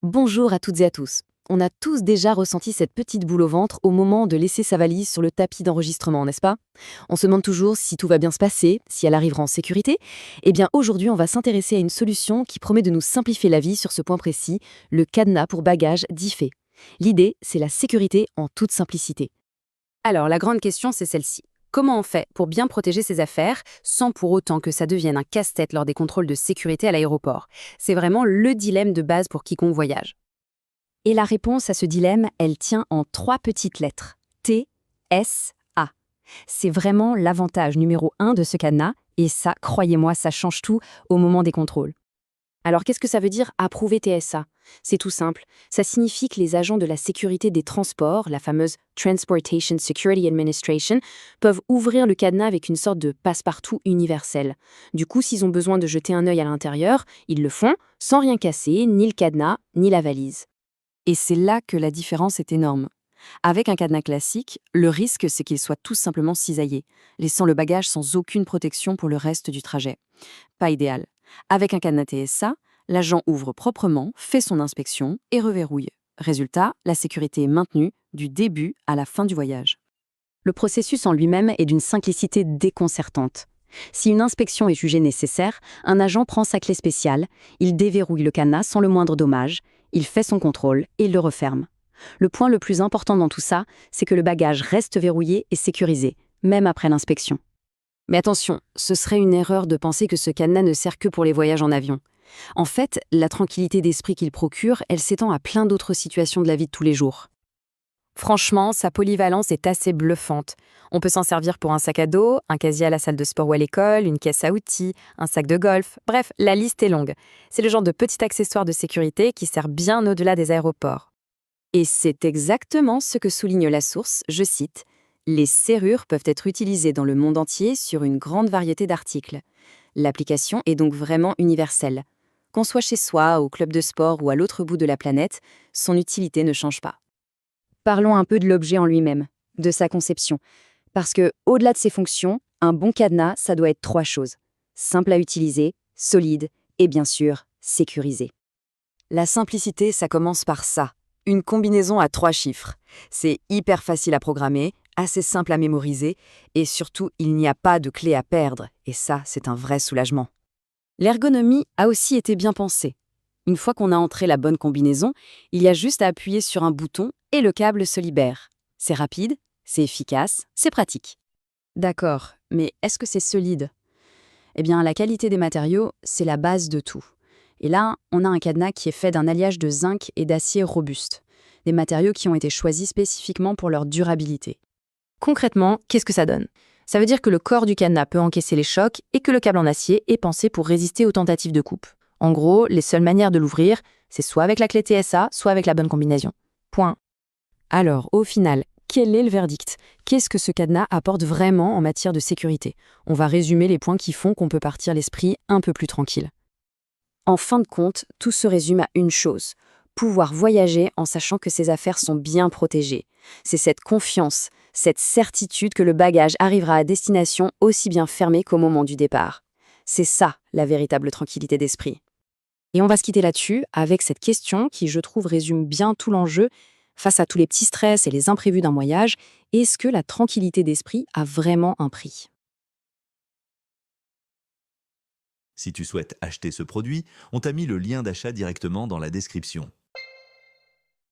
Bonjour à toutes et à tous. On a tous déjà ressenti cette petite boule au ventre au moment de laisser sa valise sur le tapis d'enregistrement, n'est-ce pas? On se demande toujours si tout va bien se passer, si elle arrivera en sécurité. Eh bien, aujourd'hui, on va s'intéresser à une solution qui promet de nous simplifier la vie sur ce point précis, le cadenas pour bagages d'IFE. L'idée, c'est la sécurité en toute simplicité. Alors, la grande question, c'est celle-ci. Comment on fait pour bien protéger ses affaires sans pour autant que ça devienne un casse-tête lors des contrôles de sécurité à l'aéroport? C'est vraiment le dilemme de base pour quiconque voyage. Et la réponse à ce dilemme, elle tient en trois petites lettres. T-S-A. C'est vraiment l'avantage numéro un de ce cadenas, et ça, croyez-moi, ça change tout au moment des contrôles. Alors qu'est-ce que ça veut dire approuver TSA? C'est tout simple. Ça signifie que les agents de la sécurité des transports, la fameuse Transportation Security Administration, peuvent ouvrir le cadenas avec une sorte de passe-partout universel. Du coup, s'ils ont besoin de jeter un œil à l'intérieur, ils le font sans rien casser, ni le cadenas, ni la valise. Et c'est là que la différence est énorme. Avec un cadenas classique, le risque c'est qu'il soit tout simplement cisaillé, laissant le bagage sans aucune protection pour le reste du trajet. Pas idéal. Avec un cadenas TSA, l'agent ouvre proprement, fait son inspection et reverrouille. Résultat, la sécurité est maintenue du début à la fin du voyage. Le processus en lui-même est d'une simplicité déconcertante. Si une inspection est jugée nécessaire, un agent prend sa clé spéciale, il déverrouille le cadenas sans le moindre dommage, il fait son contrôle et il le referme. Le point le plus important dans tout ça, c'est que le bagage reste verrouillé et sécurisé, même après l'inspection. Mais attention, ce serait une erreur de penser que ce cadenas ne sert que pour les voyages en avion. En fait, la tranquillité d'esprit qu'il procure, elle s'étend à plein d'autres situations de la vie de tous les jours. Franchement, sa polyvalence est assez bluffante. On peut s'en servir pour un sac à dos, un casier à la salle de sport ou à l'école, une caisse à outils, un sac de golf. Bref, la liste est longue. C'est le genre de petit accessoire de sécurité qui sert bien au-delà des aéroports. Et c'est exactement ce que souligne la source, je cite, les serrures peuvent être utilisées dans le monde entier sur une grande variété d'articles. L'application est donc vraiment universelle. Qu'on soit chez soi, au club de sport ou à l'autre bout de la planète, son utilité ne change pas. Parlons un peu de l'objet en lui-même, de sa conception. Parce que, au-delà de ses fonctions, un bon cadenas, ça doit être trois choses. Simple à utiliser, solide et bien sûr, sécurisé. La simplicité, ça commence par ça. Une combinaison à 3 chiffres. C'est hyper facile à programmer, assez simple à mémoriser, et surtout, il n'y a pas de clé à perdre, et ça, c'est un vrai soulagement. L'ergonomie a aussi été bien pensée. Une fois qu'on a entré la bonne combinaison, il y a juste à appuyer sur un bouton et le câble se libère. C'est rapide, c'est efficace, c'est pratique. D'accord, mais est-ce que c'est solide? Eh bien, la qualité des matériaux, c'est la base de tout. Et là, on a un cadenas qui est fait d'un alliage de zinc et d'acier robuste, des matériaux qui ont été choisis spécifiquement pour leur durabilité. Concrètement, qu'est-ce que ça donne? Ça veut dire que le corps du cadenas peut encaisser les chocs et que le câble en acier est pensé pour résister aux tentatives de coupe. En gros, les seules manières de l'ouvrir, c'est soit avec la clé TSA, soit avec la bonne combinaison. Point. Alors, au final, quel est le verdict? Qu'est-ce que ce cadenas apporte vraiment en matière de sécurité? On va résumer les points qui font qu'on peut partir l'esprit un peu plus tranquille. En fin de compte, tout se résume à une chose: pouvoir voyager en sachant que ses affaires sont bien protégées. C'est cette confiance, cette certitude que le bagage arrivera à destination aussi bien fermé qu'au moment du départ. C'est ça, la véritable tranquillité d'esprit. Et on va se quitter là-dessus avec cette question qui, je trouve, résume bien tout l'enjeu. Face à tous les petits stress et les imprévus d'un voyage, est-ce que la tranquillité d'esprit a vraiment un prix? Si tu souhaites acheter ce produit, on t'a mis le lien d'achat directement dans la description.